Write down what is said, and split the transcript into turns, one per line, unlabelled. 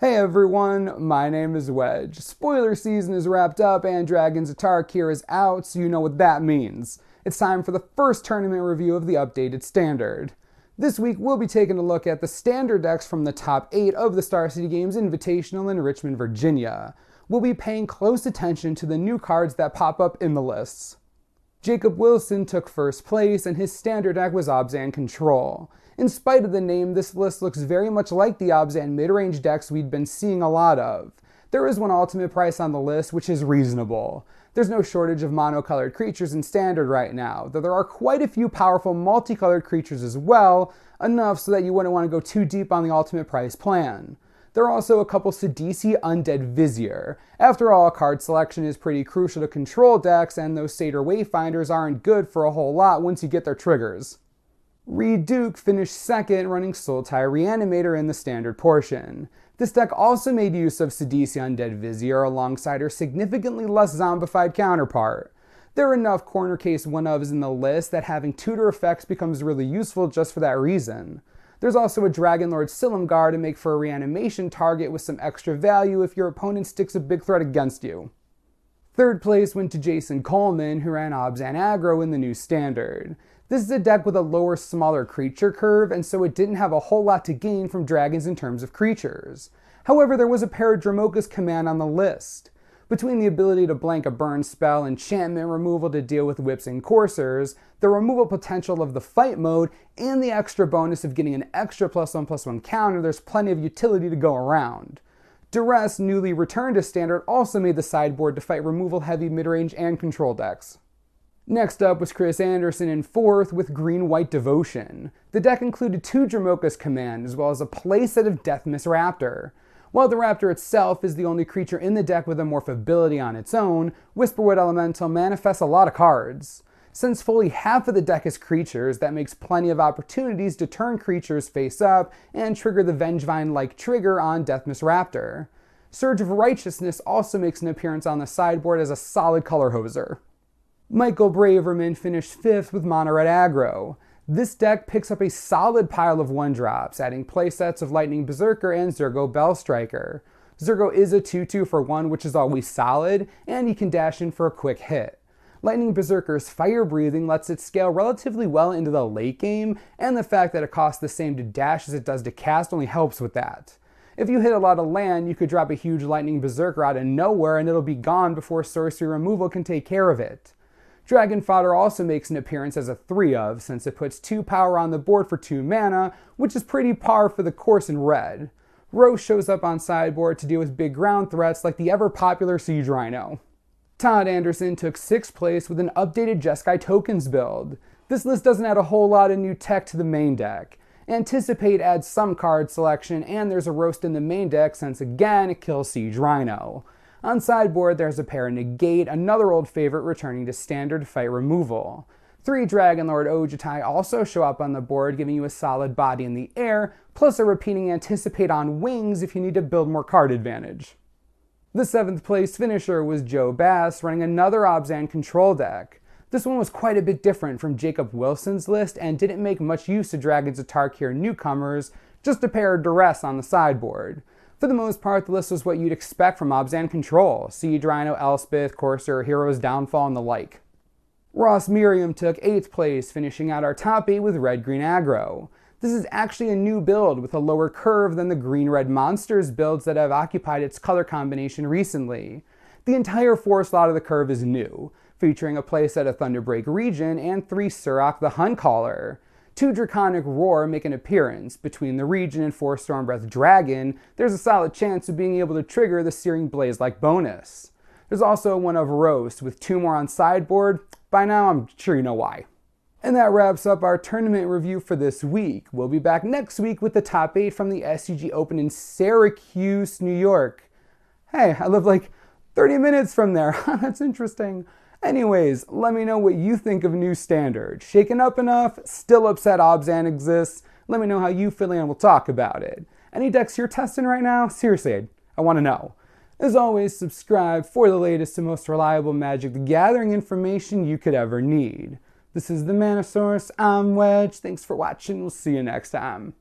Hey everyone, my name is Wedge. Spoiler season is wrapped up and Dragons of Tarkir is out, so you know what that means. It's time for the first tournament review of the updated standard. This week we'll be taking a look at the standard decks from the top 8 of the Star City Games Invitational in Richmond, Virginia. We'll be paying close attention to the new cards that pop up in the lists. Jacob Wilson took first place and his standard deck was Abzan Control. In spite of the name, this list looks very much like the Abzan mid-range decks we'd been seeing a lot of. There is one ultimate price on the list, which is reasonable. There's no shortage of mono-colored creatures in standard right now, though there are quite a few powerful multicolored creatures as well, enough so that you wouldn't want to go too deep on the ultimate price plan. There are also a couple Sidisi Undead Vizier. After all, card selection is pretty crucial to control decks, and those Satyr Wayfinders aren't good for a whole lot once you get their triggers. Reed Duke finished second, running Sultai Reanimator in the standard portion. This deck also made use of Sidisi Undead Vizier alongside her significantly less zombified counterpart. There are enough corner case one-ofs in the list that having tutor effects becomes really useful just for that reason. There's also a Dragonlord Silumgar to make for a reanimation target with some extra value if your opponent sticks a big threat against you. Third place went to Jason Coleman, who ran Abzan aggro in the new standard. This is a deck with a lower, smaller creature curve, and so it didn't have a whole lot to gain from dragons in terms of creatures. However, there was a pair of Dromoka's command on the list. Between the ability to blank a burn spell, enchantment removal to deal with whips and coursers, the removal potential of the fight mode, and the extra bonus of getting an extra +1/+1 counter, there's plenty of utility to go around. Duress, newly returned to standard, also made the sideboard to fight removal heavy midrange and control decks. Next up was Chris Anderson in fourth with Green-White Devotion. The deck included 2 Dromoka's command as well as a playset of Deathmiss Raptor. While the Raptor itself is the only creature in the deck with a morph ability on its own, Whisperwood Elemental manifests a lot of cards. Since fully half of the deck is creatures, that makes plenty of opportunities to turn creatures face up and trigger the Vengevine-like trigger on Deathmiss Raptor. Surge of Righteousness also makes an appearance on the sideboard as a solid color hoser. Michael Braverman finished 5th with Mono Red Aggro. This deck picks up a solid pile of 1-drops, adding playsets of Lightning Berserker and Zurgo Bellstriker. Zurgo is a 2/2 for 1, which is always solid, and you can dash in for a quick hit. Lightning Berserker's Fire Breathing lets it scale relatively well into the late game, and the fact that it costs the same to dash as it does to cast only helps with that. If you hit a lot of land, you could drop a huge Lightning Berserker out of nowhere and it'll be gone before sorcery removal can take care of it. Dragon Fodder also makes an appearance as a 3-of, since it puts 2 power on the board for 2 mana, which is pretty par for the course in red. Roche shows up on sideboard to deal with big ground threats like the ever-popular Siege Rhino. Todd Anderson took 6th place with an updated Jeskai tokens build. This list doesn't add a whole lot of new tech to the main deck. Anticipate adds some card selection, and there's a roast in the main deck since again it kills Siege Rhino. On sideboard, there's a pair of Negate, another old favorite returning to standard fight removal. 3 Dragonlord Ojutai also show up on the board, giving you a solid body in the air, plus a repeating Anticipate on wings if you need to build more card advantage. The 7th place finisher was Joe Bass, running another Abzan control deck. This one was quite a bit different from Jacob Wilson's list and didn't make much use of Dragons of Tarkir newcomers, just a pair of Duress on the sideboard. For the most part, the list was what you'd expect from Abzan Control: Siege Rhino, Elspeth, Courser, Hero's Downfall, and the like. Ross Miriam took 8th place, finishing out our top 8 with Red-Green Aggro. This is actually a new build with a lower curve than the Green-Red Monsters builds that have occupied its color combination recently. The entire 4 slot of the curve is new, featuring a playset of Thunderbreak Region and 3 Surok the Huntcaller. 2 Draconic Roar make an appearance. Between the Region and 4 Stormbreath Dragon, there's a solid chance of being able to trigger the Searing Blaze-like bonus. There's also one of Roast, with 2 more on sideboard. By now, I'm sure you know why. And that wraps up our tournament review for this week. We'll be back next week with the top 8 from the SCG Open in Syracuse, New York. Hey, I live like 30 minutes from there. That's interesting. Anyways, let me know what you think of New Standard. Shaken up enough? Still upset Abzan exists? Let me know how you feel and we'll talk about it. Any decks you're testing right now? Seriously, I want to know. As always, subscribe for the latest and most reliable Magic the Gathering information you could ever need. This is the Mana Source. I'm Wedge. Thanks for watching. We'll see you next time.